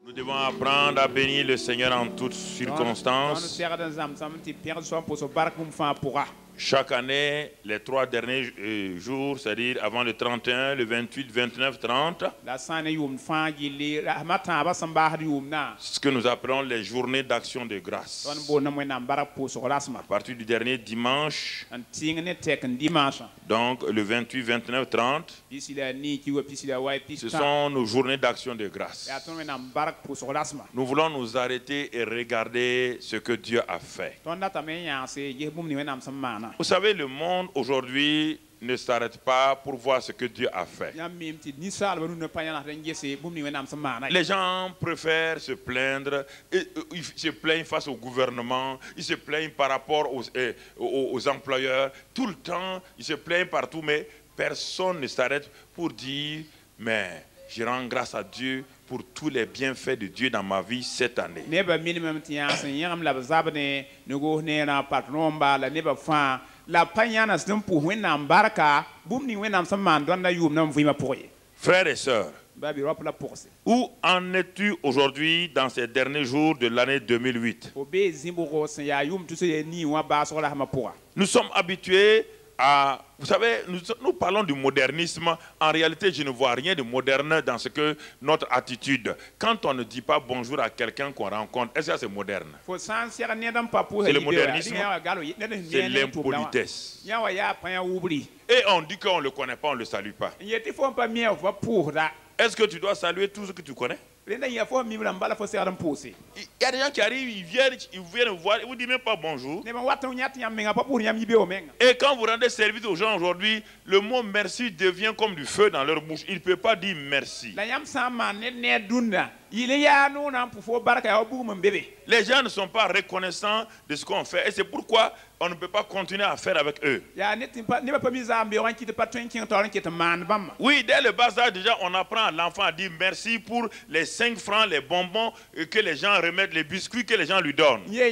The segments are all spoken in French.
Nous devons apprendre à bénir le Seigneur en toutes circonstances. Chaque année, les 3 derniers jours, c'est-à-dire avant le 31, le 28, 29, 30, ce que nous appelons les journées d'action de grâce. À partir du dernier dimanche, donc le 28, 29, 30, ce sont nos journées d'action de grâce. Nous voulons nous arrêter et regarder ce que Dieu a fait. Vous savez, le monde aujourd'hui ne s'arrête pas pour voir ce que Dieu a fait. Les gens préfèrent se plaindre, ils se plaignent face au gouvernement, ils se plaignent par rapport aux employeurs. Tout le temps, ils se plaignent partout, mais personne ne s'arrête pour dire, mais je rends grâce à Dieu pour tous les bienfaits de Dieu dans ma vie cette année. Frères et sœurs, où en es-tu aujourd'hui dans ces derniers jours de l'année 2008? Nous sommes habitués à... Vous savez, nous parlons du modernisme. En réalité, je ne vois rien de moderne dans ce que notre attitude. Quand on ne dit pas bonjour à quelqu'un qu'on rencontre, est-ce que c'est moderne? C'est le modernisme, c'est l'impolitesse. Et on dit qu'on ne le connaît pas, on ne le salue pas. Est-ce que tu dois saluer tout ce que tu connais? Il y a des gens qui arrivent, ils viennent vous voir, ils ne vous disent même pas bonjour. Et quand vous rendez service aux gens aujourd'hui, le mot merci devient comme du feu dans leur bouche. Ils ne peuvent pas dire merci. Les gens ne sont pas reconnaissants de ce qu'on fait et c'est pourquoi on ne peut pas continuer à faire avec eux. Oui, dès le bas âge déjà, on apprend à l'enfant à dire merci pour les 5 francs, les bonbons que les gens remettent, les biscuits que les gens lui donnent. Il y a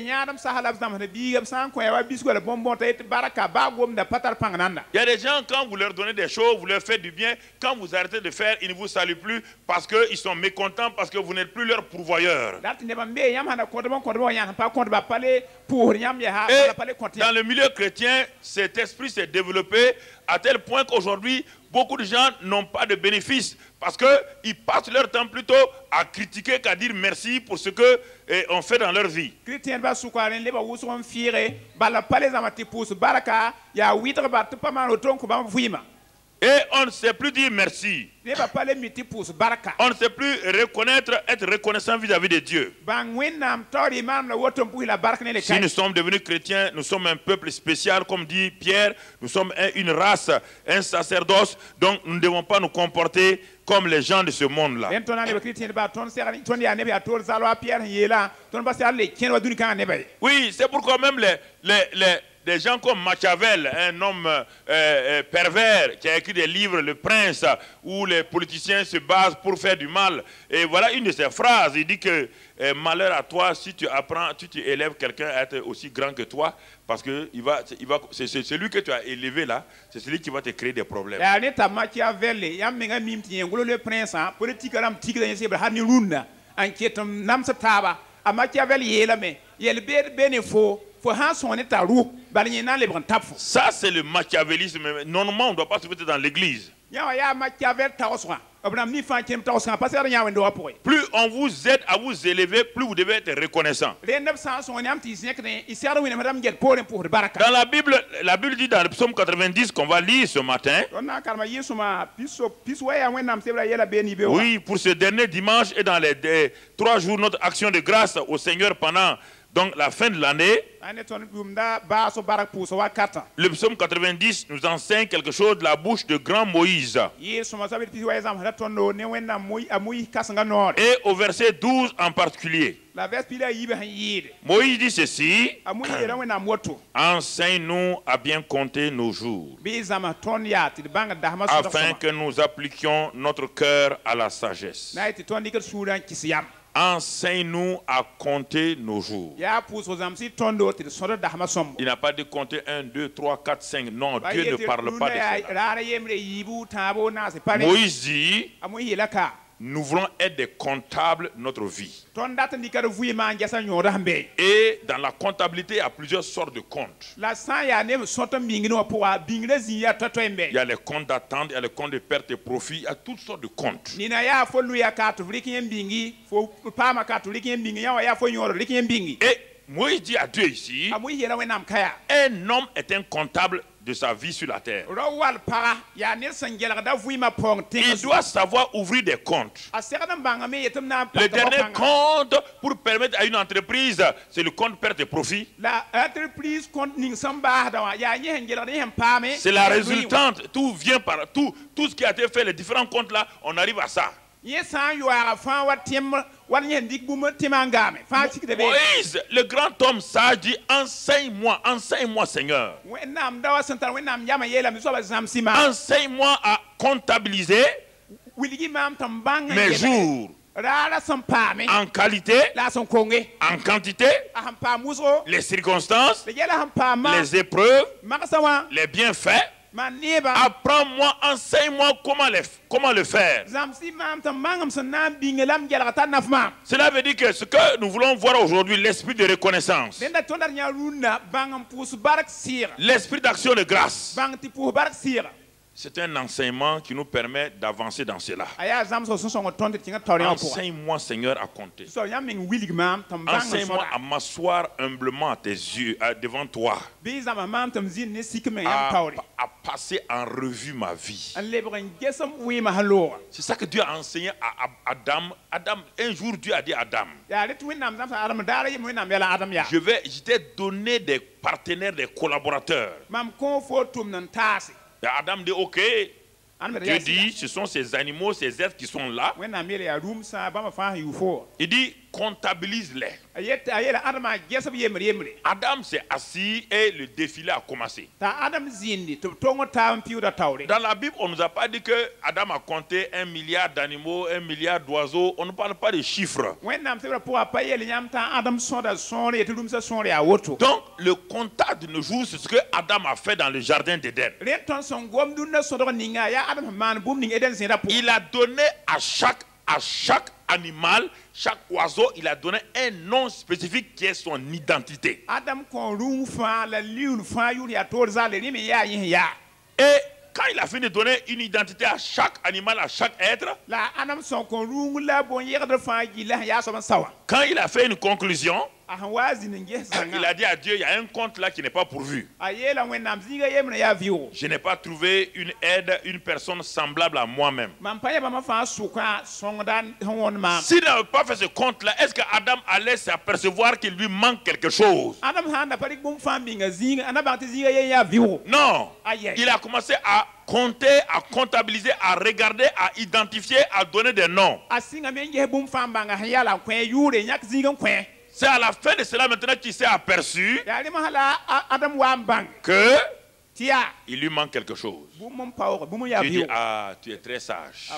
des gens, quand vous leur donnez des choses, vous leur faites du bien, quand vous arrêtez de faire, ils ne vous saluent plus parce qu'ils sont mécontents, parce que vous n'êtes plus leur pourvoyeur. Et dans le milieu chrétien, cet esprit s'est développé à tel point qu'aujourd'hui, beaucoup de gens n'ont pas de bénéfice parce qu'ils passent leur temps plutôt à critiquer qu'à dire merci pour ce qu'on fait dans leur vie. Et on ne sait plus dire merci. On ne sait plus être reconnaissant vis-à-vis de Dieu. Si nous sommes devenus chrétiens, nous sommes un peuple spécial, comme dit Pierre. Nous sommes une race, un sacerdoce. Donc nous ne devons pas nous comporter comme les gens de ce monde-là. Oui, c'est pourquoi même des gens comme Machiavel, un homme pervers qui a écrit des livres, Le Prince, où les politiciens se basent pour faire du mal. Et voilà une de ses phrases. Il dit que malheur à toi si tu apprends, tu élèves quelqu'un à être aussi grand que toi, parce que c'est celui que tu as élevé là, c'est celui qui va te créer des problèmes. Ça, c'est le machiavélisme. Normalement, on ne doit pas se mettre dans l'église. Plus on vous aide à vous élever, plus vous devez être reconnaissant. Dans la Bible dit dans le psaume 90 qu'on va lire ce matin. Oui, pour ce dernier dimanche et dans les 3 jours, notre action de grâce au Seigneur pendant donc la fin de l'année. Le psaume 90 nous enseigne quelque chose de la bouche de grand Moïse. Et au verset 12 en particulier, Moïse dit ceci: enseigne-nous à bien compter nos jours, afin que nous appliquions notre cœur à la sagesse. Enseigne-nous à compter nos jours. Il n'a pas dit compter 1, 2, 3, 4, 5. Non, Dieu ne parle pas de cela. Moïse dit, nous voulons être des comptables de notre vie. ton dat ndika de vouima ngesa nyoda hambe Et dans la comptabilité, il y a plusieurs sortes de comptes. la san ya ne soto mbingino pour bingle ziya toto embe Il y a les comptes d'attente, il y a les comptes de perte et profit, il y a toutes sortes de comptes. nina ya fo luya ka to vriki mbingi fo pama ka to liki mbingi ya fo nyoro liki mbingi Et Moïse dit à Dieu ici, amu yela wenam kaya un homme est un comptable de sa vie sur la terre. rawal para ya ne sangela da vouima pong Il doit savoir ouvrir des comptes. a serana mbanga me yetum na Le dernier compte pour permettre à une entreprise, c'est le compte perte et profit. la entreprise compte ning samba da ya nye ngela ne pame C'est la résultante. Tout vient par tout ce qui a été fait, les différents comptes là, on arrive à ça. Moïse, le grand homme sage dit, enseigne-moi Seigneur. Enseigne-moi à comptabiliser mes jours en qualité, en quantité, les circonstances, les épreuves, les bienfaits. Apprends-moi, enseigne-moi comment le faire. Cela veut dire que ce que nous voulons voir aujourd'hui, l'esprit de reconnaissance, l'esprit d'action de grâce, c'est un enseignement qui nous permet d'avancer dans cela. Enseigne-moi, Seigneur, à compter. Enseigne-moi à m'asseoir humblement à tes yeux, devant toi, à passer en revue ma vie. C'est ça que Dieu a enseigné à Adam. Adam, un jour, Dieu a dit à Adam, je t'ai donné des partenaires, des collaborateurs. Adam dit, ok, Dieu dit, ce sont ces animaux, ces êtres qui sont là. Il dit, comptabilise-les. Adam s'est assis et le défilé a commencé. Dans la Bible, on ne nous a pas dit que Adam a compté 1 milliard d'animaux, 1 milliard d'oiseaux. On ne parle pas de chiffres. Donc, le comptage de nos jours, c'est ce que Adam a fait dans le jardin d'Éden. Il a donné à chaque animal, chaque oiseau, il a donné un nom spécifique qui est son identité. Et quand il a fini de donner une identité à chaque animal, à chaque être, quand il a fait une conclusion, il a dit à Dieu, il y a un compte là qui n'est pas pourvu. Je n'ai pas trouvé une aide, une personne semblable à moi-même. S'il n'avait pas fait ce compte là, est-ce qu'Adam allait s'apercevoir qu'il lui manque quelque chose? Non. Il a commencé à compter, à comptabiliser, à regarder, à identifier, à donner des noms. C'est à la fin de cela maintenant qu'il s'est aperçu que il lui manque quelque chose. Tu dis, ah, tu es très sage.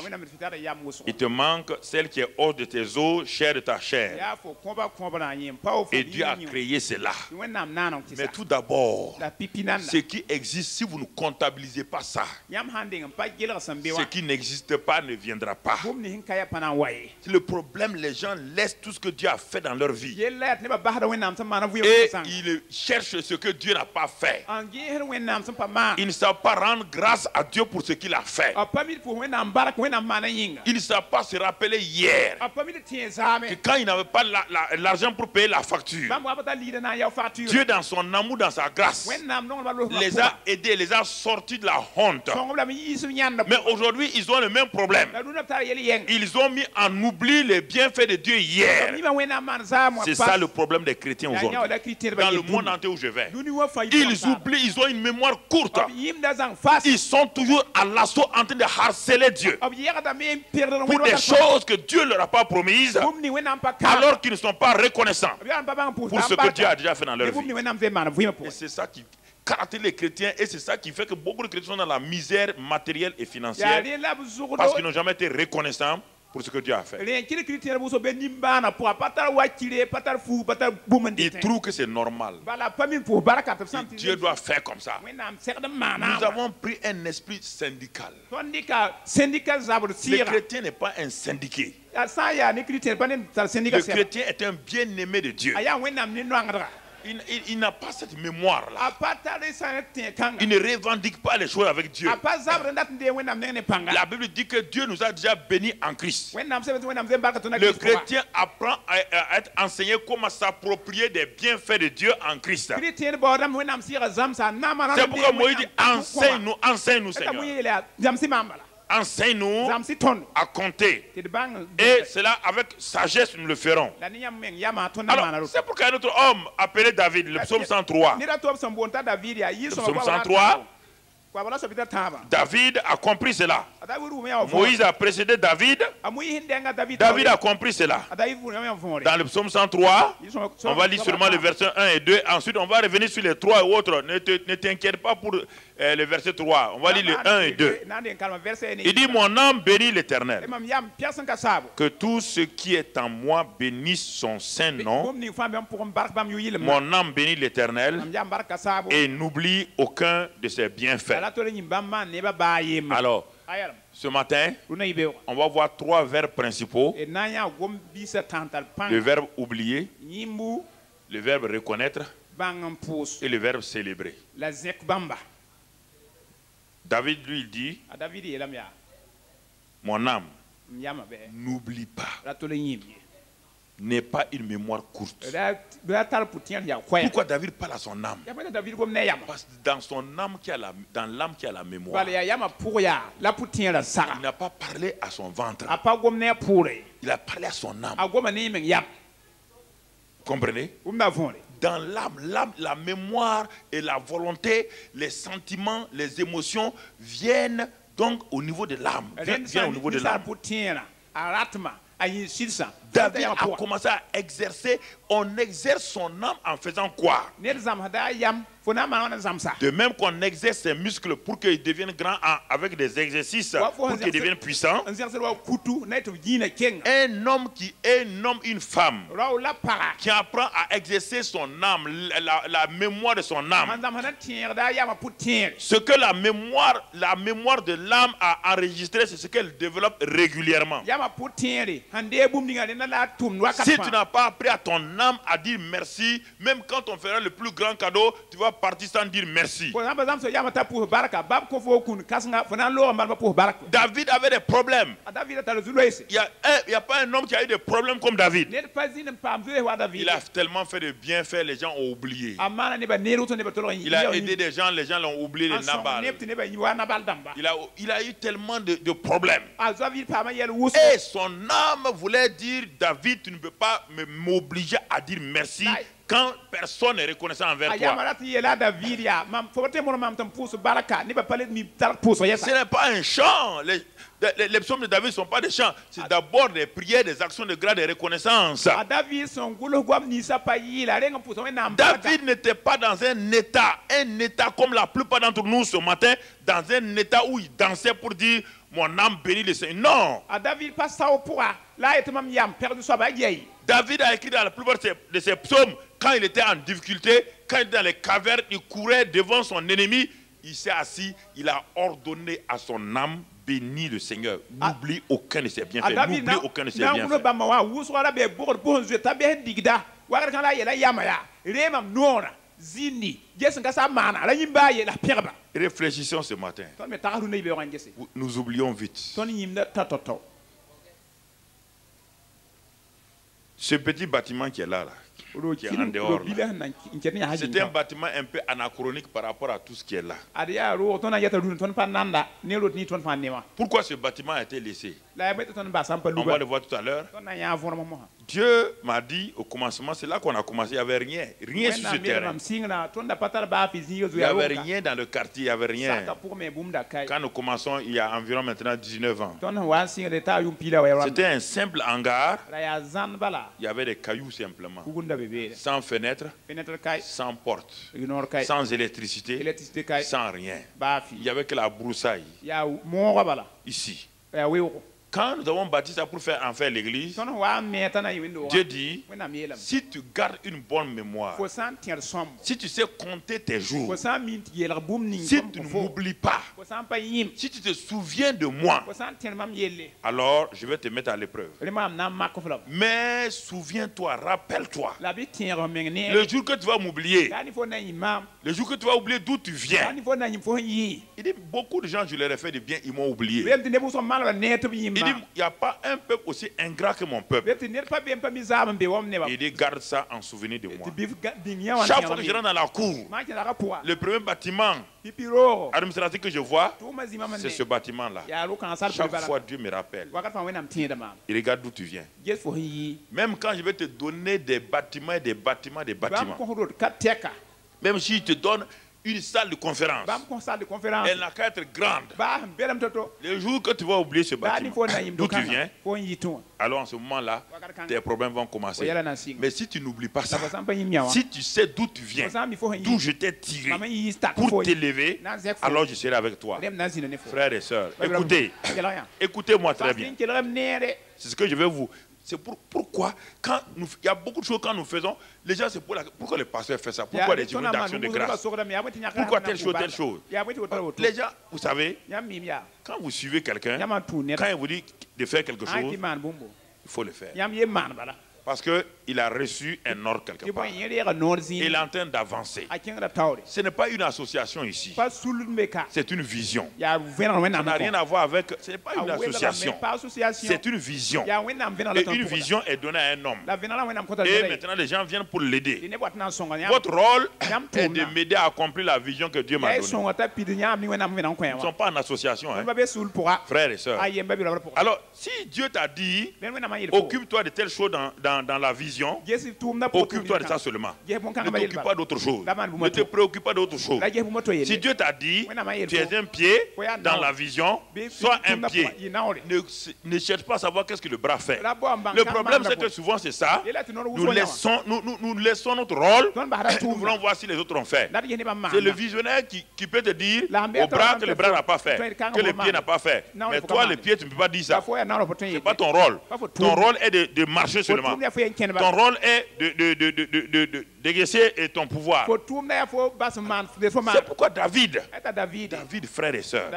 Il te manque celle qui est hors de tes os, chair de ta chair. Et Dieu a créé cela. Mais tout d'abord, ce qui existe, si vous ne comptabilisez pas ça, ce qui n'existe pas ne viendra pas. C'est le problème, les gens laissent tout ce que Dieu a fait dans leur vie. Et ils cherchent ce que Dieu n'a pas fait. Ils ne savent pas rendre grâce à Dieu pour ce qu'il a fait. Ils ne savent pas se rappeler hier que quand ils n'avaient pas l'argent pour payer la facture, Dieu dans son amour, dans sa grâce, les a aidés, les a sortis de la honte. Mais aujourd'hui, ils ont le même problème. Ils ont mis en oubli les bienfaits de Dieu hier. C'est ça le problème des chrétiens aujourd'hui. Dans le monde entier où je vais, ils oublient, ils ont une mémoire courte. Ils sont toujours à l'assaut en train de harceler Dieu pour des choses que Dieu ne leur a pas promises, alors qu'ils ne sont pas reconnaissants pour ce que Dieu a déjà fait dans leur vie. Et c'est ça qui caractérise les chrétiens, et c'est ça qui fait que beaucoup de chrétiens sont dans la misère matérielle et financière, parce qu'ils n'ont jamais été reconnaissants pour ce que Dieu a fait. Il trouve que c'est normal. Dieu doit faire comme ça. Nous avons pris un esprit syndical. Le chrétien n'est pas un syndiqué. Le chrétien est un bien-aimé de Dieu. Il n'a pas cette mémoire-là. Il ne revendique pas les choses avec Dieu. La Bible dit que Dieu nous a déjà bénis en Christ. Le chrétien apprend à être enseigné comment s'approprier des bienfaits de Dieu en Christ. C'est pourquoi Moïse dit enseigne-nous, Seigneur. Enseigne-nous à compter. Et cela avec sagesse nous le ferons. Alors, c'est pourquoi un autre homme appelé David, le psaume 103. Le psaume 103, David a compris cela. Moïse a précédé David. David a compris cela. Dans le psaume 103, on va lire seulement le verset 1 et 2. Ensuite, on va revenir sur les 3 et autres. Ne t'inquiète pas pour le verset 3. On va lire le 1 et 2. Il dit, mon âme bénit l'Éternel. Que tout ce qui est en moi bénisse son saint nom. Mon âme bénit l'Éternel et n'oublie aucun de ses bienfaits. Alors, ce matin, on va voir 3 verbes principaux. Le verbe oublier, le verbe reconnaître et le verbe célébrer. David lui dit, mon âme, n'oublie pas. N'est pas une mémoire courte. Pourquoi David parle à son âme? Parce que dans son âme dans l'âme qui a la mémoire, il n'a pas parlé à son ventre. Il a parlé à son âme. Comprenez? Dans l'âme, la mémoire et la volonté, les sentiments, les émotions viennent donc au niveau de l'âme. Viennent au niveau de l'âme. David a commencé à exercer. On exerce son âme en faisant quoi? De même qu'on exerce ses muscles pour qu'ils deviennent grands avec des exercices, pour qu'ils deviennent puissants. Un homme qui est une femme qui apprend à exercer son âme, la mémoire de son âme. Ce que la mémoire de l'âme a enregistré, c'est ce qu'elle développe régulièrement. Si tu n'as pas appris à ton âme à dire merci, même quand on fera le plus grand cadeau, tu vas partir sans dire merci. David avait des problèmes. Il n'y a pas un homme qui a eu des problèmes comme David. Il a tellement fait de bienfaits, les gens ont oublié. Il a aidé des gens, les gens l'ont oublié, les Nabal. Il a eu tellement de problèmes. Et son âme voulait dire, David, tu ne peux pas m'obliger à dire merci quand personne n'est reconnaissant envers toi. Ce n'est pas un chant. Les psaumes de David ne sont pas des chants. C'est d'abord des prières, des actions de grâce, des reconnaissances. David n'était pas dans un état comme la plupart d'entre nous ce matin, dans un état où il dansait pour dire mon âme bénit le Seigneur. Non. David a écrit dans la plupart de ses psaumes, quand il était en difficulté, quand il était dans les cavernes, il courait devant son ennemi, il s'est assis, il a ordonné à son âme, bénis le Seigneur. N'oublie aucun de ses bienfaits. N'oublie aucun de ses bienfaits. Réfléchissons ce matin. Nous oublions vite. Ce petit bâtiment qui est là, qui est en dehors, c'est un bâtiment un peu anachronique par rapport à tout ce qui est là. Pourquoi ce bâtiment a été laissé? On va le voir tout à l'heure. Dieu m'a dit au commencement, c'est là qu'on a commencé, il n'y avait rien sur ce terrain. Il n'y avait rien dans le quartier, il n'y avait rien. Quand nous commençons, il y a environ maintenant 19 ans. C'était un simple hangar, il y avait des cailloux simplement, sans fenêtre, sans porte, sans électricité, sans rien. Il n'y avait que la broussaille, ici. Quand nous avons bâti ça pour en faire l'église, tõnd wa n me t'a na yɩ wẽnd Dieu dit, wẽnnaam yeelame si tu gardes une bonne mémoire, fo sã n tẽed sõm si tu sais compter tes jours, fo sã n min tɩ yeelg bũmb ning si tõnd tu ne fo m'oublies pas, fo sã n pa yĩm si tu te souviens de moi, fo sã n tẽed mam yelle alors je vais te mettre à l'épreuve. rẽ maam na n mak f la Mais souviens-toi, rappelle-toi, la bɩ tẽeg meng ne le jour que tu vas m'oublier, yaa ni fo na yĩm maam le jour que tu vas oublier d'où tu yaa viens. ni fo na yĩm fo sẽn yɩ Il dit, beaucoup de gens, je leur ai fait du bien, ils m'ont oublié. bem tɩ neb wʋsg malba neer tɩ b yĩm Il dit, maam il n'y a pas un peuple aussi ingrat que mon peuple. bem tɩ ned pa bem pa mi zaam n be wam neba Il dit, garde ça en souvenir de moi. tɩ bɩ bĩng yã wã Chaque fois que je rentre dans la cour, maa kẽdaga pʋga le premier bâtiment pipi roogo administratif que je vois, tʋʋma zĩma c'est ce bâtiment-là. yaa rʋkãngã sal Chaque fois, Dieu me rappelle. wakat fãa wẽnnaam tẽeda maam Il regarde d'où tu viens. ges fo sẽn yɩ Même quand je vais te donner des bâtiments et des bâtiments, des bãmb bâtiments. kõs rot ka tɛka Même si je te donne une salle de conférence, bãmb kõs sal de conférence elle n'a qu'à être grande. baa sẽn belem to-to Le jour que tu vas oublier ce daa ni bâtiment, fo na yĩm d'où tu viens, fo n yɩ tẽ wã alors en ce moment-là, wakat kãng tes problèmes vont fo commencer. yɛla na n sɩng Mais si tu n'oublies pas la ça, fo sã n pa yĩm yã wã si tu sais d'où tu fo viens, sã n mi fo sẽn d'où yɩ je t'ai tiré mam n yɩ stak pour fo t'élever, na n zɛk fo alors je serai avec toi. rem na n zĩnd ne fo Frères et sœurs, Ba- écoutez, kelg yã écoutez-moi très pas bien. n kelgem neere C'est ce que je vais vous. C'est pourquoi, quand il y a beaucoup de choses quand nous faisons, les gens c'est pourquoi le pasteur fait ça, pourquoi les journées d'action de grâce, pourquoi telle chose. Les gens, vous savez, quand vous suivez quelqu'un, quand il vous dit de faire quelque chose, il faut le faire. Parce qu'il a reçu un ordre quelque part. Il est en train d'avancer. Ce n'est pas une association ici. C'est une vision. Ça n'a rien à voir avec... Ce n'est pas une association. C'est une vision. Et une vision est donnée à un homme. Et maintenant, les gens viennent pour l'aider. Votre rôle est de m'aider à accomplir la vision que Dieu m'a donnée. Nous ne sommes pas en association, hein, frères et sœurs. Alors, si Dieu t'a dit, occupe-toi de telles choses dans la vision, occupe-toi de ça seulement. Ne t'occupe pas d'autre chose. Ne te préoccupe pas d'autre chose. Si Dieu t'a dit, tu es un pied dans la vision, sois un pied. Ne cherche pas à savoir qu'est-ce que le bras fait. Le problème, c'est que souvent, c'est ça. Nous laissons notre rôle. Nous voulons voir si les autres ont fait. C'est le visionnaire qui peut te dire au bras que le bras n'a pas fait, que le pied n'a pas fait. Mais toi, le pied, tu ne peux pas dire ça. Ce n'est pas ton rôle. Ton rôle est de marcher seulement. Ton rôle est d'exercer ton pouvoir. C'est pourquoi David, frère et sœur,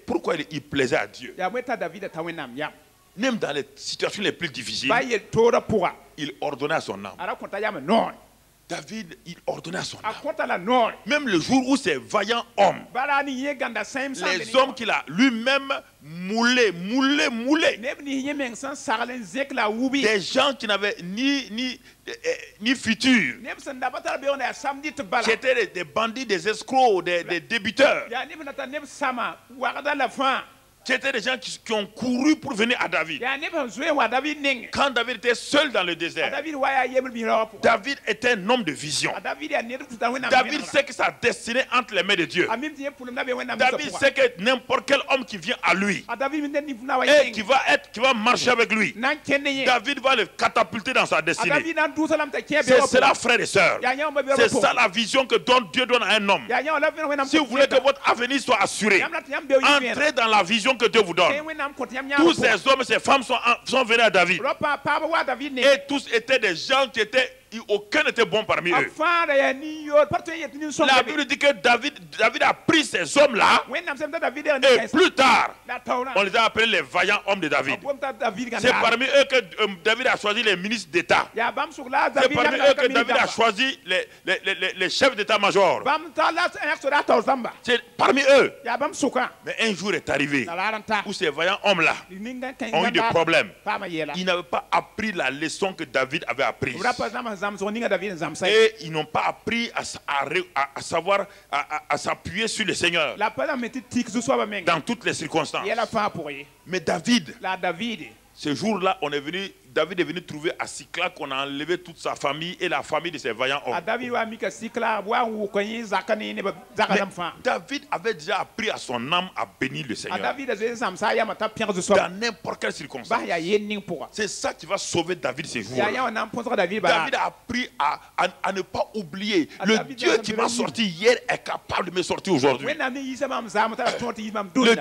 pourquoi il plaisait à Dieu. Même dans les situations les plus difficiles, il ordonnait à son âme. David, il ordonnait à son âme. Même le jour où ces vaillants hommes, les hommes qu'il a lui-même moulés, des gens qui n'avaient ni futur, qui étaient des bandits, des escrocs, des débiteurs. C'était des gens qui ont couru pour venir à David. Quand David était seul dans le désert, David était un homme de vision. David sait que sa destinée est entre les mains de Dieu. David sait que n'importe quel homme qui vient à lui et qui va marcher avec lui, David va le catapulter dans sa destinée. C'est cela, frères et sœurs. C'est ça la vision que Dieu donne à un homme. Si vous voulez que votre avenir soit assuré, entrez dans la vision que Dieu vous donne. Tous ces hommes et ces femmes sont venus à David. Et tous étaient des gens qui étaient... Aucun n'était bon parmi eux. La Bible dit que David a pris ces hommes-là et plus tard, on les a appelés les vaillants hommes de David. C'est parmi eux que David a choisi les ministres d'État. C'est parmi eux que David a choisi les chefs d'état-major. C'est parmi eux. Mais un jour est arrivé où ces vaillants hommes-là ont eu des problèmes. Ils n'avaient pas appris la leçon que David avait apprise. Et ils n'ont pas appris à savoir à s'appuyer sur le Seigneur dans toutes les circonstances. Mais David, ce jour-là, on est venu David est venu trouver à Siklag qu'on a enlevé toute sa famille et la famille de ses vaillants hommes. David avait déjà appris à son âme à bénir le Seigneur. Dans n'importe quelle circonstance. C'est ça qui va sauver David ces jours. David a appris à ne pas oublier. Le Dieu qui m'a sorti hier est capable de me sortir aujourd'hui. Le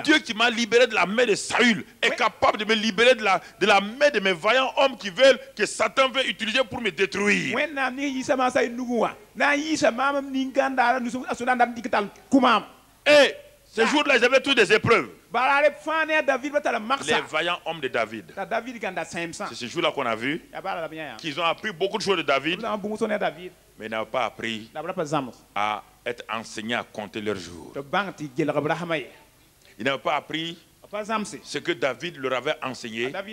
Dieu qui m'a libéré de la main de Saül est capable de me libérer de la main de mes vaillants hommes qui veulent que Satan veut utiliser pour me détruire. Et ces jours-là, ils avaient tous des épreuves. Les vaillants hommes de David. C'est ce jour-là qu'on a vu qu'ils ont appris beaucoup de choses de David, mais ils n'ont pas appris à être enseignés à compter leurs jours. Ils n'ont pas appris ce que David leur avait enseigné à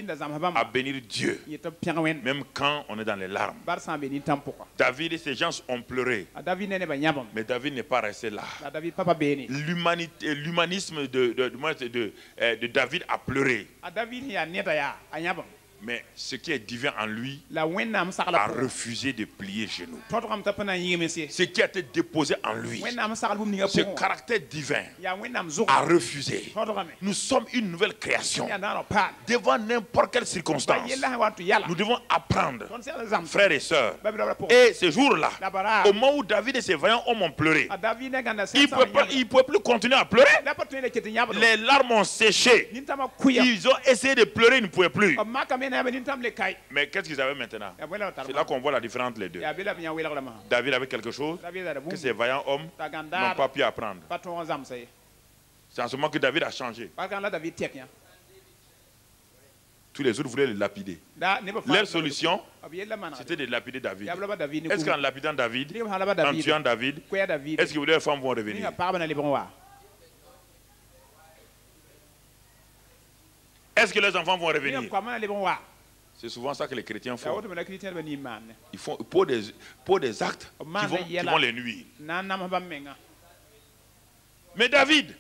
bénir Dieu, même quand on est dans les larmes. David et ses gens ont pleuré, mais David n'est pas resté là. L'humanisme de David a pleuré. Mais ce qui est divin en lui a refusé de plier genoux. Ce qui a été déposé en lui, ce caractère divin, a refusé. Nous sommes une nouvelle création. Devant n'importe quelle circonstance, nous devons apprendre, frères et sœurs. Et ce jour-là, au moment où David et ses vaillants hommes ont pleuré, ils ne pouvaient plus continuer à pleurer. Les larmes ont séché. Ils ont essayé de pleurer, ils ne pouvaient plus. Mais qu'est-ce qu'ils avaient maintenant? C'est là qu'on voit la différence les deux. David avait quelque chose que ces vaillants hommes n'ont pas pu apprendre. C'est en ce moment que David a changé. Tous les autres voulaient le lapider. Leur solution, c'était de lapider David. Est-ce qu'en lapidant David, en tuant David, est-ce que les femmes vont revenir? Est-ce que les enfants vont revenir? C'est souvent ça que les chrétiens font. Ils font pour des actes qui vont les nuire. Mais David,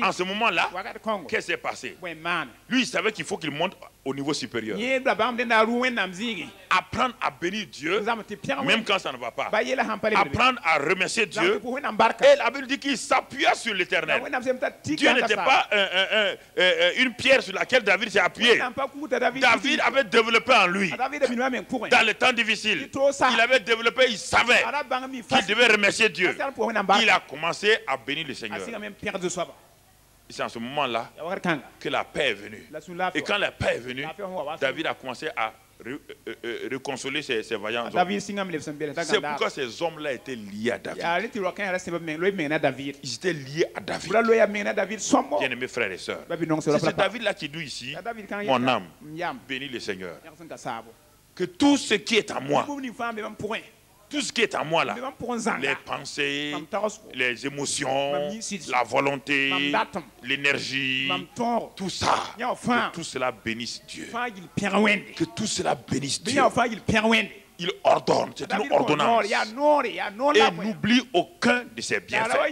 en ce moment-là, qu'est-ce qui s'est passé? Lui, il savait qu'il faut qu'il monte au niveau supérieur. Apprendre à bénir Dieu, même quand ça ne va pas. Apprendre à remercier Dieu. Et la Bible dit qu'il s'appuya sur l'Éternel. Dieu n'était pas une pierre sur laquelle David s'est appuyé. David avait développé en lui, dans les temps difficiles, il avait développé, il savait qu'il devait remercier Dieu. Il a commencé à bénir le Seigneur. C'est en ce moment-là que la paix est venue. Et quand la paix est venue, David a commencé à reconsoler ses vaillants hommes. C'est pourquoi ces hommes-là étaient liés à David. Ils étaient liés à David. Bien-aimés frères et sœurs, c'est David-là qui dit ici, mon âme, bénis le Seigneur. Que tout ce qui est à moi, tout ce qui est à moi là, les pensées, les émotions, la volonté, l'énergie, tout ça, que tout cela bénisse Dieu. Que tout cela bénisse Dieu. Il ordonne, c'est une ordonnance. Et n'oublie aucun de ses bienfaits.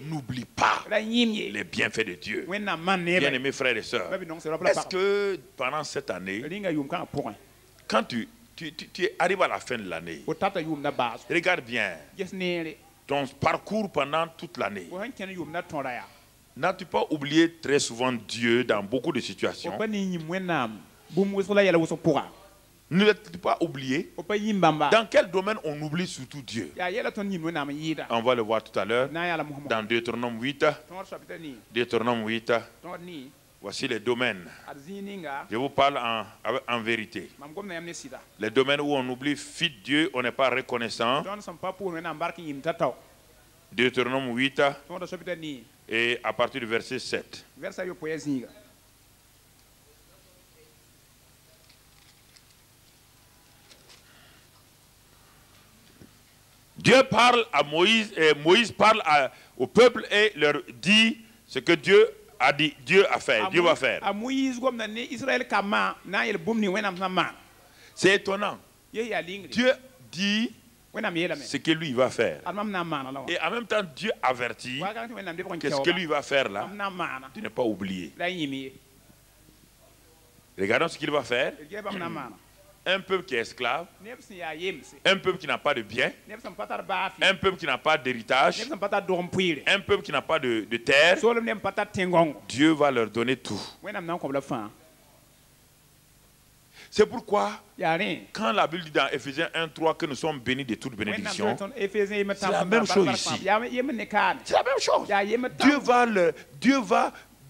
N'oublie pas les bienfaits de Dieu. Bien-aimés frères et sœurs, est-ce que pendant cette année, quand tu arrives à la fin de l'année, regarde bien ton parcours pendant toute l'année. N'as-tu pas oublié très souvent Dieu dans beaucoup de situations? Ne l'as-tu pas oublié? Dans quel domaine on oublie surtout Dieu? On va le voir tout à l'heure dans Deutéronome 8. Deutéronome 8. Voici les domaines. Je vous parle en vérité. Les domaines où on oublie Dieu, on n'est pas reconnaissant. Deutéronome 8 et à partir du verset 7. Dieu parle à Moïse et Moïse parle au peuple et leur dit ce que Dieu a dit, Dieu a fait, Dieu va faire. C'est étonnant. Dieu dit ce que lui va faire. Et en même temps, Dieu avertit que ce que lui va faire là, de ne pas oublier. Regardons ce qu'il va faire. d gɛɛ bãmb na n maana Un peuple qui est esclave, neb sẽn yaa yemse un peuple qui n'a pas de bien, neb sẽn pa tar baafi un peuple qui n'a pas d'héritage, neb sẽn pa tar dog n pʋɩɩre un peuple qui n'a pas de terre. soolem neb n pa tar tẽngõngo Dieu va leur donner tout. wẽnnaam na n kõb la fãa C'est pourquoi, yaa rẽ quand la Bible dit dans Éphésiens 1:3 que nous sommes bénis de toute bénédiction, efésẽ yem C'est la même chose ici. yaa yem ne kaane c'est la même chose. yaa yem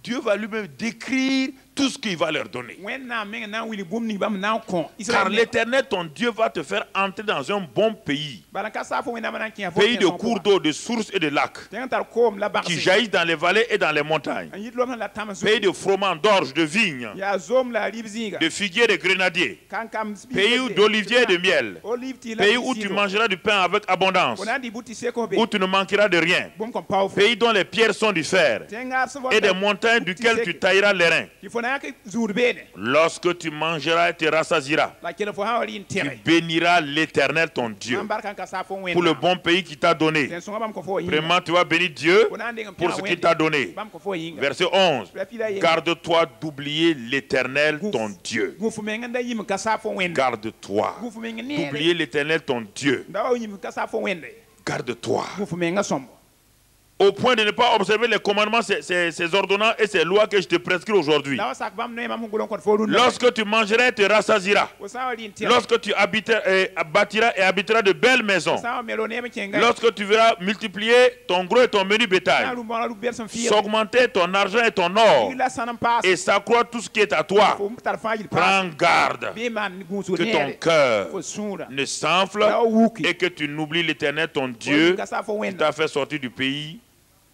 Dieu va lui-même décrire tout ce qu'il va leur donner. wẽnnaam meng na n wilg bũmb ning bãmb na n kõ Car l'Éternel, ton Dieu, va te faire entrer dans un bon pays, bala ka saa fo wẽnnaam na n kẽ pays de cours d'eau, de sources et de lacs, tẽng n tar koom la qui bagse jaillissent dans les vallées et dans les montagnes, n yit lom sẽn la tãm pays de froment, d'orge, de vignes, yaa zom la a rib zĩiga de figuiers, de grenadiers, kankam pays d'oliviers et de miel, olive tɩ la pays où tu mangeras du pain avec abondance, fo na n dɩ bʋ tɩ sekf be où tu ne manqueras de rien, bũmb kõn pao fo pays dont les pierres sont du fer tẽngaar sẽn et des montagnes duquel tu tailleras les reins. tɩ fo na yãk zũud beene Lorsque tu mangeras et te rassasieras, la kell fo sã wa rɩ n tu tẽge béniras l'Éternel ton Dieu mam barka n ka saa fo n pour le wẽnnaam bon pays qu'il t'a donné. tẽn sõnga bãmb kõ fo wa yĩnga Vraiment, tu vas bénir Dieu fo na n deng n pour pẽga ce qu'il t'a donné. bãmb kõ fo wa yĩnga Verset 11. la pila yem Garde-toi d'oublier l'Éternel ton Dieu. gũf meng n da yĩm n ka saa fo wẽnda Garde-toi gũf meng neere d'oublier l'Éternel ton Dieu. n da wa yĩm n ka saa fo wẽnde Garde-toi. gũf meng a sõmbo Au point de ne pas observer les commandements, ces ordonnances et ces lois que je te prescris aujourd'hui. la wa sak bãmb noe mam sẽn gʋln kõt fo rũndã Lorsque tu mangeras et te rassasieras. fo sã n wa rɩ n tẽge Lorsque tu bâtiras et habiteras de belles maisons. sã n wa melo neem kẽnga Lorsque tu verras multiplier ton gros et ton menu na bétail, rũ bãgla rũ bɛd sẽn fɩɩg s'augmenter ton argent et ton or, yɩg la sãn n paas et s'accroître tout ce qui est à toi, fo tar fãa yɩl paas prends garde bɩ maan gũusg que ton neere cœur fo sũurã ne s'enfle la wa wuki et que tu n'oublies l'Éternel ton fo Dieu ka saa fo qui wẽnda t'a fait sortir du pays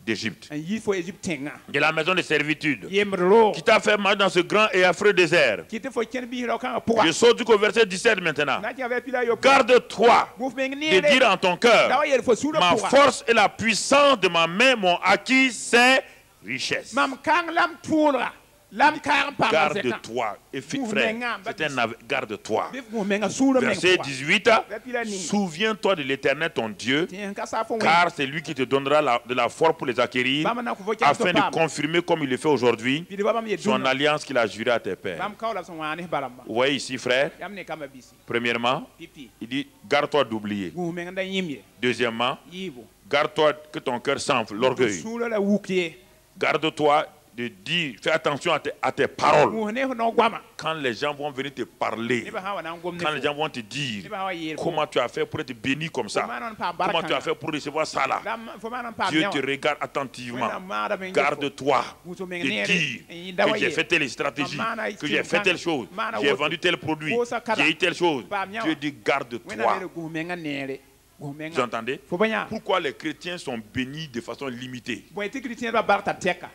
d'Égypte, n yɩ fo Égypte tẽngã de la maison de servitude, yembd roog qui t'a fait marcher dans ce grand et affreux désert. kɩ tɩ fo kẽnd biis rao kãngã pʋga Je saute jusqu'au verset 17 maintenant. na kẽ vɛ pila yo Garde-toi gũf meng de neere dire en ton la cœur, wa yel fo sũurã ma pʋga force et la puissance de ma main m'ont acquis ces richesses. mam kãng la m tʋʋlga la m kaag n paama zẽka Garde-toi. Et Vous frère, m'engagez. c'est un garde-toi. bɩ f gũs menga sũurã meng Verset pʋga 18. Verset 18. Souviens-toi de l'Éternel ton Dieu, tɩ n ka saa fo wẽnd car c'est lui qui te donnera de la force pour les acquérir, bãmb na kõ fo kɛm afin tɩ de paam confirmer comme il le fait aujourd'hui pid ba bãmb ye son dũnã alliance qu'il a juré à tes pères. bãmb kao la b sẽn wãa ne barãmba Vous voyez ici, frère, yãmb ne kambã bisi premièrement, pipi il dit garde-toi d'oublier. gũs meng n da yĩm ye Deuxièmement, yiibu garde-toi que ton cœur s'enfle, l'orgueil. sũurã la wuk ye Garde-toi de dire, fais attention à tes paroles. gũs ne f no goama Quand les gens vont venir te parler, nebã sã n wa na n gom ne quand les fo gens vont te dire nebã sã wa yeel fo comment tu as fait pour être béni comme fo ça, maan n paam comment tu as barkãnga fait pour recevoir ça là. fo maan n paam Dieu yã te wã regarde attentivement. wẽnnaam maadame n Garde-toi gũs meng de neere dire n yĩnda wa que j'ai ye fait telle stratégie, Maana que j'ai fait telle chose, Maana j'ai woto. vendu tel produit, Kosa kada. j'ai eu telle chose. Paam yã Dieu wã dit wẽnnaam garde-toi. yeele gũs menga neere gũs Vous menga entendez? fo bõe yã Pourquoi les chrétiens sont bénis de façon limitée? bõe tɩ chrétien bã bark t'a tɛka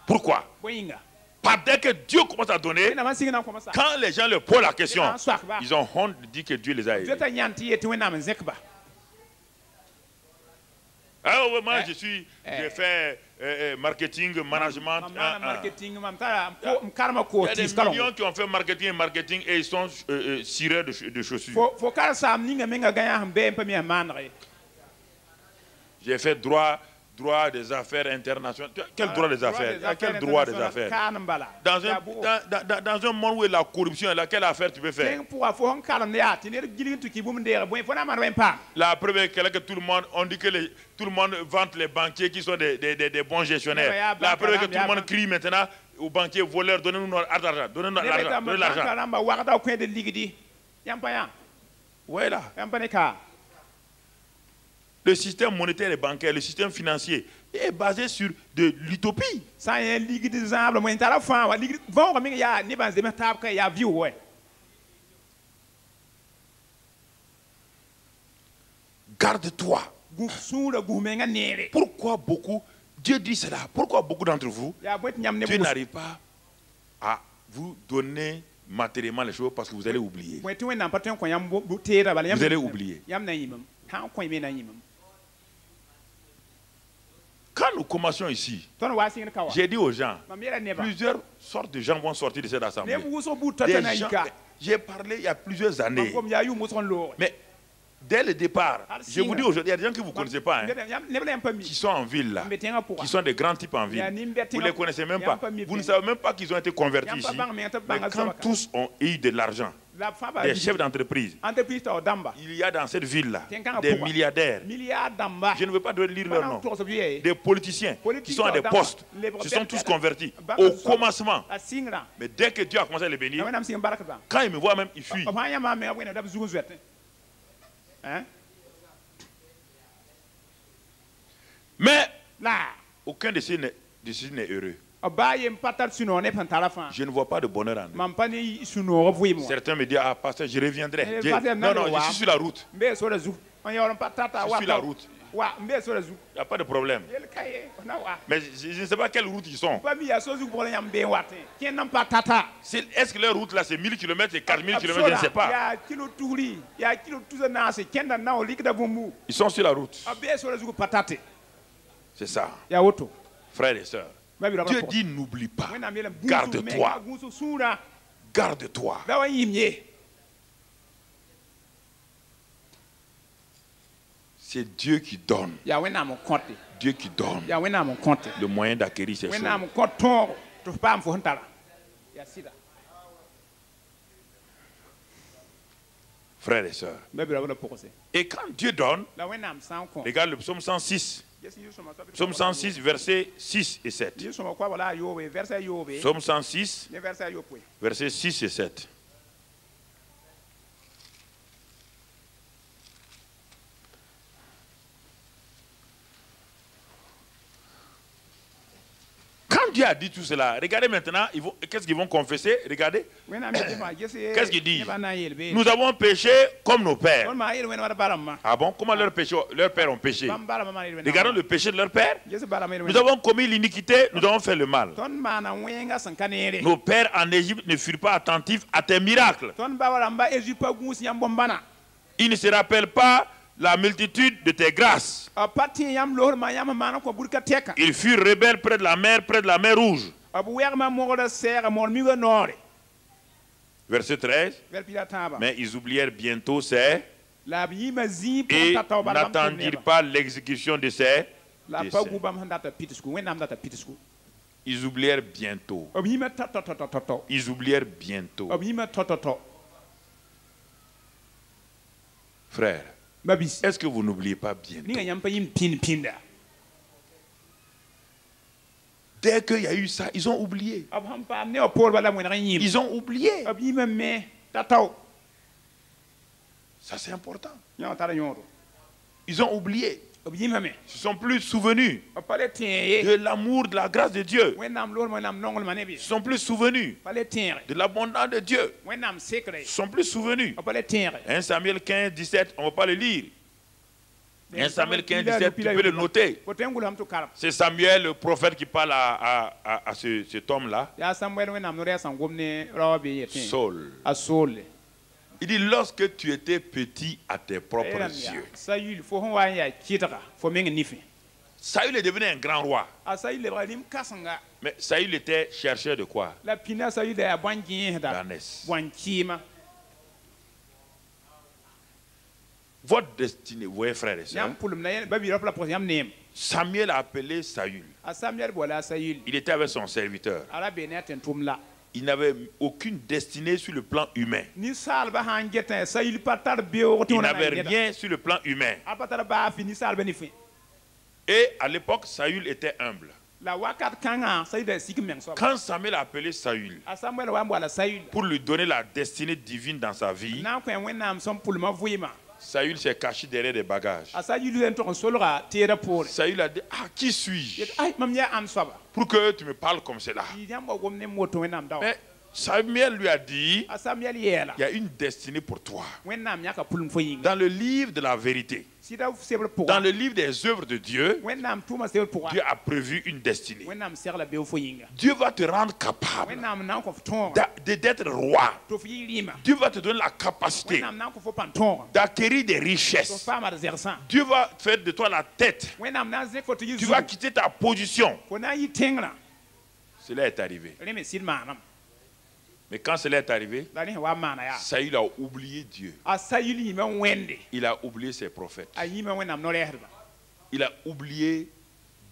Pourquoi? bõe yĩnga Parce que Dieu commence à donner, wẽnnaam n sig na n kõmsa quand les gens leur posent la question, Ils en soient, va. ils ont honte de dire que Dieu les a aidés. zoe t'a yãn tɩ yetɩ wẽnnaam n zẽkba Ah, ouais, moi, Eh, j'ai fait marketing, management. mam maana marketing mam tara m karema koos Il y a des tɩɩs ka millions qui ont fait marketing et ils sont cireurs de chaussures. fo kar saam ninga menga gãyã sẽn bee n pa mi sẽn maanege J'ai fait droit des affaires internationales. Quel droit des affaires? Quel droit des affaires? kaan n bala Dans un monde où il y a la corruption, laquelle affaire tu peux faire? tẽng pʋga fo sẽn karemd yaa tɩ ned gilg n tɩ ki bũmb n deege bõe fo na n maan wẽn paam La preuve est que tout le monde, on dit que tout le monde vante les banquiers qui sont des bons gestionnaires. Mais il y a La preuve est que banque, tout le monde crie maintenant aux banquiers voleurs, donnez-nous notre argent, donnez-nous neb l'argent, tame donnez l'argent. banka rãmba wagda kõ d ligdi yãmb pa yã Voilà. yãmb pa ne kaa Le système monétaire et bancaire, le système financier est basé sur de l'utopie. sã n yẽ ligd zãablã wẽn tara fãa wa ligd võoga meng yaa nebã n zems taab ka yaa vɩʋ wɛ Garde-toi. sũurã gus menga neere Pourquoi beaucoup, Dieu dit cela, pourquoi beaucoup d'entre vous, yaa bõe tɩ yãmb Dieu ne n'arrive pas à vous donner matériellement les choses parce que vous allez oublier. bõe tɩ wẽnnaam pa tõe n kõ yãmb teera bala Vous allez oublier. yãmb na yĩmem sã n kõ me na yĩmem Quand nous commencions ici, tõnd waa sɩngd ka wa j'ai dit aux gens, mam yeela nebã plusieurs sortes de gens vont sortir de cette assemblée. neb wʋsg buud ta Des tõe na gens- yika J'ai parlé il y a plusieurs mam années, gom yaa yʋʋm wʋsg n looge mais Dès le départ, je vous dis aujourd'hui, il y a des gens que vous ne connaissez pas, hein, qui sont en ville là, qui sont des grands types en ville. Vous ne les connaissez même pas. Vous ne savez même pas qu'ils ont été convertis ici. Mais quand tous ont eu de l'argent, des chefs d'entreprise, il y a dans cette ville-là des milliardaires. Je ne veux pas lire leur nom. Des politiciens qui sont à des postes, se sont tous convertis au commencement. Mais dès que Dieu a commencé à les bénir, quand ils me voient même, ils fuient. Mais aucun de ces n'est heureux. Je ne vois pas de bonheur en eux. Certains me disent, ah pasteur, je reviendrai. Non, non, je suis sur la route. Je suis sur la route. Il n'y a pas de problème. Mais je ne sais pas quelle route ils sont. Est-ce que leur route là c'est 1000 km et 4000 km? Je ne sais pas. Ils sont sur la route. C'est ça. Frères et sœurs. Dieu dit n'oublie pas. Garde-toi. Garde-toi. C'est Dieu qui donne. Dieu qui donne le moyen d'acquérir ces choses. Frères et sœurs. Et quand Dieu donne, regarde le psaume 106. Psaume 106, versets 6 et 7. Psaume 106, versets 6 et 7. Quand Dieu a dit tout cela, regardez maintenant, qu'est-ce qu'ils vont confesser? Regardez. Qu'est-ce qu'ils disent? Nous avons péché comme nos pères. Ah bon? Comment leurs pères ont péché? Regardons le péché de leur père. Nous avons commis l'iniquité, nous avons fait le mal. Nos pères en Égypte ne furent pas attentifs à tes miracles. Ils ne se rappellent pas la multitude de tes grâces. Ils furent rebelles près de la mer Rouge. Verset 13. Mais ils oublièrent bientôt ces et n'attendirent pas l'exécution de ces desseins. Ils oublièrent bientôt. Ils oublièrent bientôt. Frère, est-ce que vous n'oubliez pas bientôt? Dès qu'il y a eu ça, ils ont oublié. Ils ont oublié. Ça, c'est important. Ils ont oublié. Ils ne se sont plus souvenus de l'amour, de la grâce de Dieu. Ils ne se sont plus souvenus de l'abondance de Dieu. Ils ne se sont plus souvenus. 1 Samuel 15, 17, on ne va pas le lire. 1 Samuel 15, 17, tu peux le noter. C'est Samuel, le prophète, qui parle à cet homme-là. Saul. Il dit, lorsque tu étais petit à tes propres yeux. Saül est devenu un grand roi. Mais Saül était chercheur de quoi? D'ânesse. Votre destinée, vous voyez, frères et sœurs. Samuel a appelé Saül. Il était avec son serviteur. Il n'avait aucune destinée sur le plan humain. Il n'avait rien sur le plan humain. Et à l'époque, Saül était humble. Quand Samuel a appelé Saül pour lui donner la destinée divine dans sa vie, Saül s'est caché derrière des bagages. Saül a dit, ah, qui suis-je pour que tu me parles comme cela? Mais Samuel lui a dit, il y a une destinée pour toi. Dans le livre de la vérité, dans le livre des œuvres de Dieu, Dieu a prévu une destinée. Dieu va te rendre capable d'être roi. Dieu va te donner la capacité d'acquérir des richesses. Dieu va faire de toi la tête. Tu vas quitter ta position. Cela est arrivé. Mais quand cela est arrivé, la ne wa mana ya Saül a oublié Dieu. a sayul yi men wende Il a oublié ses prophètes. a yi men wenam no rehba Il a oublié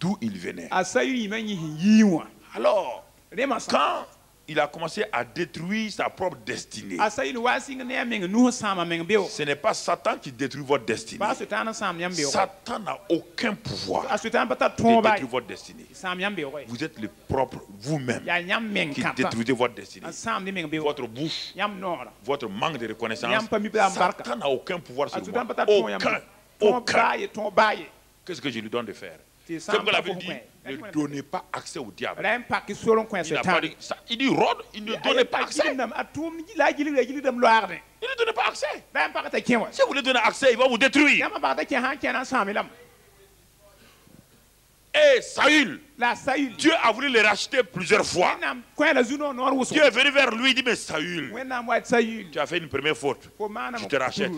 d'où il venait. a sayul yi men yi wa Alors, rema sa quand il a commencé à détruire sa propre destinée, a sayul wa sing ne men nu sama men beo ce n'est pas Satan qui détruit votre destinée. ba sultan sam yam beo Satan n'a aucun pouvoir a sultan bata de ton ba détruire votre destinée. sam yam beo Vous êtes le propre vous-même ya nyam men qui kata détruisez votre destinée. a sam ni men beo Votre bouche, yam nora votre manque de reconnaissance. Yam pa mi bla barka. Satan n'a aucun pouvoir a sur sultan moi. bata ton yam Aucun. ton Aucun. baye ton baye Qu'est-ce que je lui donne de faire? C'est C'est pourquoi la ça, Bible dit ne donnez pas accès au diable. ren pak solon coin Il n'a sultan pas dit ça. Il dit Rod, il ne donnez pas accès. nam atum la gili dam loarne Il ne donnez pas accès. ren pak ta kenwa Si vous lui donnez accès, il va vous détruire. yama ba ta ken han kenan samilam Et Saül, la sayul Dieu a voulu le racheter plusieurs fois. wenam coin la zuno nor wuso Dieu est venu vers lui et dit mais Saül, wenam wa sayul tu as fait une première faute. fo mana Je te rachète.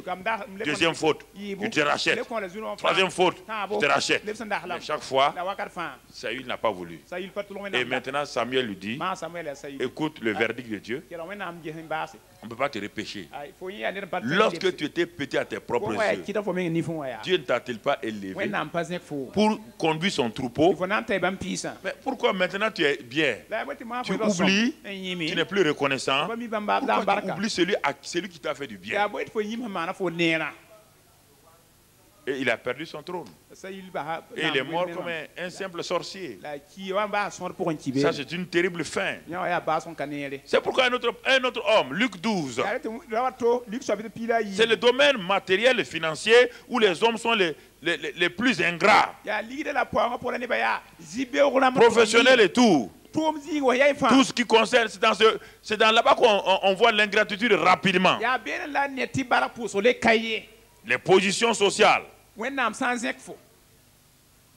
Deuxième faute, je te rachète. Troisième faute, je te rachète. Mais chaque fois, la wakar fa Saül n'a pas voulu. sayul patulon Et wenam maintenant, Samuel lui dit, ma samuel la sayul écoute le verdict de Dieu, kera wenam je hin basi on ne peut pas te repêcher. ay fo yi aner pat Lorsque tu étais petit à tes propres ouais yeux, kita fo men ni fo ya Dieu ne t'a-t-il pas élevé wenam pas nek fo pour conduire son troupeau? fo nan tay bam pisa Mais pourquoi maintenant tu es bien? la wati ma Tu fo oublies, yimi tu n'es plus reconnaissant. ba mi bam ba Pourquoi tu barka oublies celui qui t'a fait du bien? ya boy fo yim mana fo nera Et il a perdu son trône. sayul ba Et il est mort comme un simple sorcier. la ki wa ba son pour un tibe Ça, c'est une terrible fin. ya ya ba son kanere C'est pourquoi un autre homme, Luc 12, ya te rawato lik so bi pila yi c'est le domaine matériel et financier où les hommes sont les plus ingrats, ya ligi de la poire pour ne ba ya zibe rona professionnels et tout. tom zi wo ya fa Tout ce qui concerne, c'est dans là-bas qu'on voit l'ingratitude rapidement. ya ben la neti bara pour so le kaye Les positions sociales, wenam sans ek fo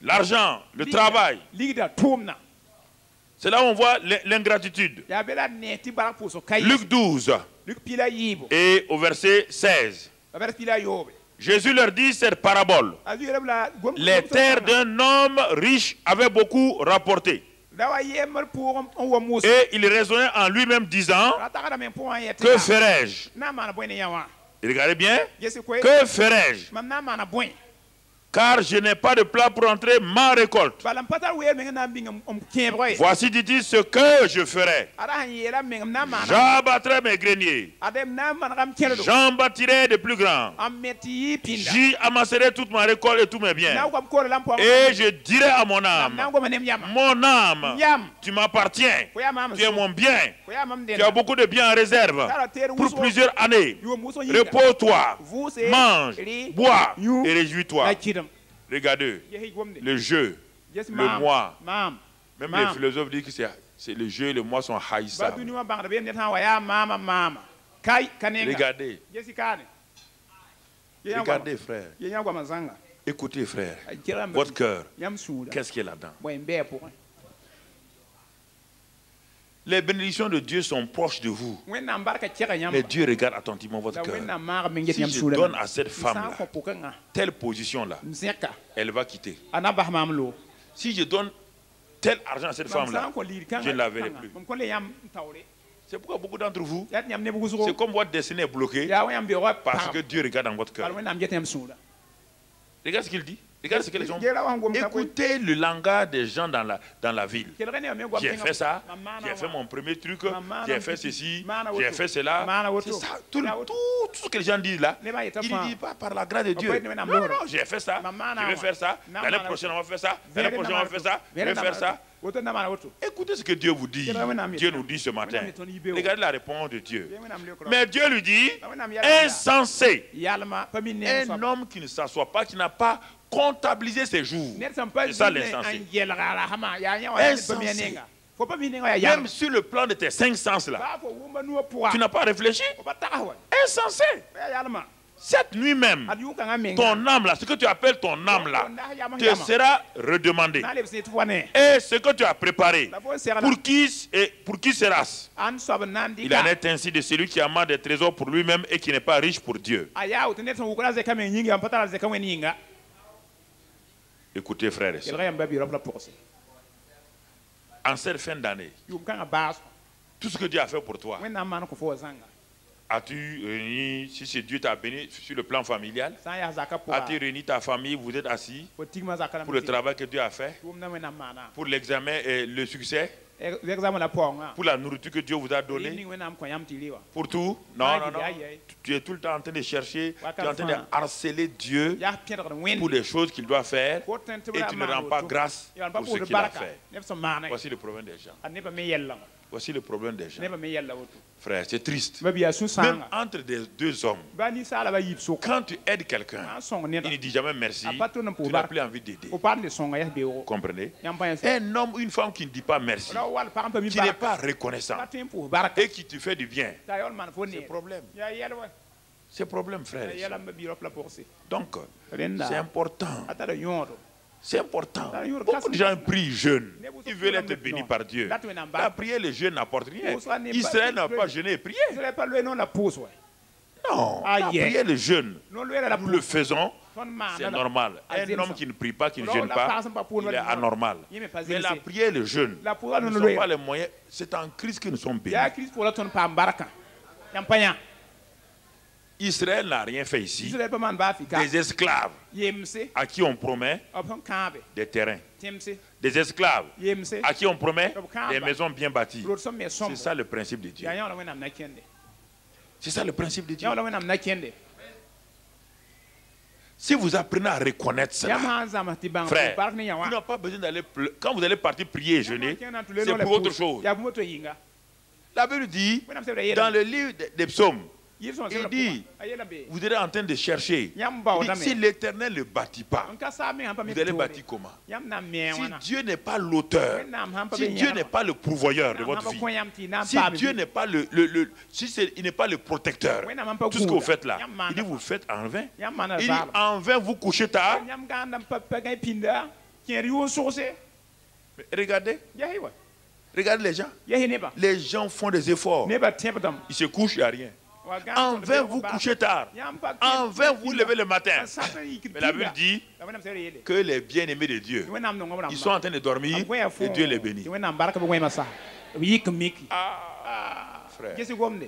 l'argent, le travail. ligi da tomna C'est là où on voit l'ingratitude. ya be la neti bara pour so kaye Luc 12 lik pila yibo et au verset 16. ba pila yobe Jésus leur dit cette parabole. azu yele la gom Les terres d'un homme riche avaient beaucoup rapporté. da wa yemer pour on wa mus Et il raisonnait en lui-même disant, ta kada men pour yete que ferai-je? na mana boy ne yawa Regardez bien. yesi koy Que ferai-je? mam na mana boy Car je n'ai pas de plat pour entrer ma récolte. balam patar we men na bingam kebroy Voici, dit-il, ce que je ferai. ara han yela men na mana J'abattrai mes greniers. adem na mana gam keldo J'en bâtirai de plus grands. am meti pinda J'y amasserai toute ma récolte et tous mes na biens. ko ko lampo Et je dirai à mon na âme, ko manem yama mon âme, yam tu m'appartiens. ko ya mam Tu es mon bien. ko ya mam den Tu as beaucoup de biens en réserve pour plusieurs années. yo muso yi Repose-toi, vous c'est mange, bois you et réjouis-toi. la kidam Regardez, ye hi gomde le jeu, yes le mam mois. mam Même Mam. les philosophes disent que c'est le jeu et le mois sont ba haïssables. duni ma bangda be net ha wa ya mama kai kanenga Regardez, yesi kane ye regardez frère. ye nyangwa mazanga Écoutez frère, kira votre cœur, yam suda qu'est-ce qu'il y a là-dedans? boy mbe pour Les bénédictions de Dieu sont proches de vous. wenna barka kira yam Mais Dieu regarde attentivement votre da cœur. wenna mar men get Si yam je suda donne à cette femme-là ko pokanga telle position-là, mzeka elle va quitter. ana bahmam lo Si je donne tel argent à cette femme-là, ko lir kan je ne la verrai plus. ko le yam tawre C'est pourquoi beaucoup d'entre vous, yat yam ne bugu so c'est comme votre destinée est bloquée ya wayam be wa parce que Dieu regarde dans votre par cœur. wenna get yam suda Regarde ce qu'il dit. Regarde ce que les gens... gera wa ngom ta ko Écoutez le langage des gens dans la ville. kira ne me gwa J'ai fait ça, j'ai fait mon premier truc, j'ai fait ceci, j'ai fait cela. C'est ça, tout ce que les gens disent là, ils ne disent pas par la grâce de Dieu. Non, non, j'ai fait ça, je vais faire ça, l'année prochaine on va faire ça, l'année prochaine on va faire ça, je vais faire ça. Écoutez ce que Dieu vous dit. Dieu nous dit ce matin. Regardez la réponse de Dieu. Mais Dieu lui dit, insensé, un homme qui ne s'assoit pas, qui n'a pas comptabilisé ses jours. C'est ça l'insensé. Même sur le plan de tes 5 sens là, tu n'as pas réfléchi. Insensé. Cette nuit même, ton âme là, ce que tu appelles ton âme là, te sera redemandé. Et ce que tu as préparé, pour qui sera-ce? Il en est ainsi de celui qui amasse des trésors pour lui-même et qui n'est pas riche pour Dieu. Écoutez frères et sœurs, en cette fin d'année, Tout ce que Dieu a fait pour toi. wẽnnaam maan kõ fo zãnga As-tu réuni, si c'est Dieu t'a béni sur le plan familial, sã n yaa zaka as-tu pʋga réuni ta famille, vous êtes assis fo tigmã zaka pour le travail que Dieu a fait, tʋʋmda wẽnnaam maana pour l'examen et le succès, examen la paoongã pour la nourriture que Dieu vous a yɩl donnée, ning wẽnnaam kõ yãmb tɩ rɩ wa pour tout? Non, non, non. Tu es tout le temps en train de chercher, tu es en train de harceler Dieu yaa pẽdgd wẽnd pour les choses qu'il doit faire fo tõe tɩ b et ra tu ne maan rends pas woto. grâce yaa pa pour ce pʋʋsd qu'il a barka fait. neb sẽn maana Voici le problème des gens. a nebã me yɛlla wã Voici le problème des gens. nebã me yɛlla woto Frère, c'est triste. ba bɩ yaa Même sũ-sãanga entre des deux hommes, ba ninsaalã ba yib sok quand tu aides quelqu'un, maan sõng il neda ne dit jamais merci, a pa tʋm n tu pʋʋs n'as barka plus envie d'aider. fo pa n le sõnga yɛs beoogo Comprenez? yãmb pa yẽ Un homme ou une femme qui ne dit pas merci, ra wall pag n pa mi qui n'est barka pas reconnaissant pa tõe n pʋʋs barka et qui te fait du bien, t'a yaool maan fo c'est neer problème. yaa yɛl wa C'est problème, frère. yaa yɛla n ba biirã p la pʋgse Donc, rẽnda c'est important. a tara yõodo C'est important. Beaucoup de gens prient jeûnent. Ils veulent être bénis par Dieu. La prière, le jeûne n'apporte rien. Israël n'a pas jeûné et prié. Israël pa loe non la pʋʋs wa Non. La prière, le jeûne, non loeera la nous le faisons. tõnd maana C'est normal. Un homme qui ne prie pas, qui ne jeûne la pas, pag sẽn pa pʋʋs il est anormal. pas Mais la prière, le jeûne, la pʋʋsã ne non sont loe pas les moyens. C'est en Christ que nous sommes bénis. yaa kirist pʋʋla tõnd paam barkã yãmb pa yã Israël n'a rien fait ici. Israël pa maan baa fika Des esclaves yemse à qui on promet b sẽn kãabe des terrains. tẽmse Des esclaves yemse à qui on promet des maisons bien bâties. rot sẽn me C'est sõmbo ça le principe de Dieu. yaa yãwla wẽnnaam na kẽnde C'est ça le principe de Dieu. yãwla wẽnnaam na kẽnde Si vous apprenez à reconnaître cela, yãmb sã n zãms tɩ bãng frère, bark ne yã vous wã n'avez pas besoin d'aller. Quand vous allez partir prier et jeûner, c'est pour autre chose. yaa bũmb to yĩnga La Bible dit, wẽnnaam sebra dans yeela le livre des psaumes, yɩl sõn il sebra dit, a yeela be vous êtes en train de chercher. yãmb Il dit, si l'Éternel ne bâtit pas, n ka saab me sãn pa me vous allez toore bâtir comment? yãmb na n me Si wãna Dieu n'est pas l'auteur, wẽnnaam sãn pa si be Dieu n'est pas le pourvoyeur de votre pa vie, kõ yãmb tɩ y na n si paam Dieu n'est pas il n'est pas le protecteur, tout ce que vous faites là, il dit vous le faites en vain. yãmb maana Il dit zaalem en vain vous couchez tard. yãmb gãanda n pa gãy pĩnda kẽer yʋʋn sʋgse Mais regardez, yasɩ wa regardez les gens. yasɩ nebã Les gens font des efforts. nebã tẽbdame Ils se couchent, il n'y a rien. En vain vous couchez tard. En vain vous levez le matin. Mais la Bible dit que les bien-aimés de Dieu, ils sont en train de dormir et Dieu les bénit. wẽnnaam bark b wẽma sa b yik n miki Frère, ges gomde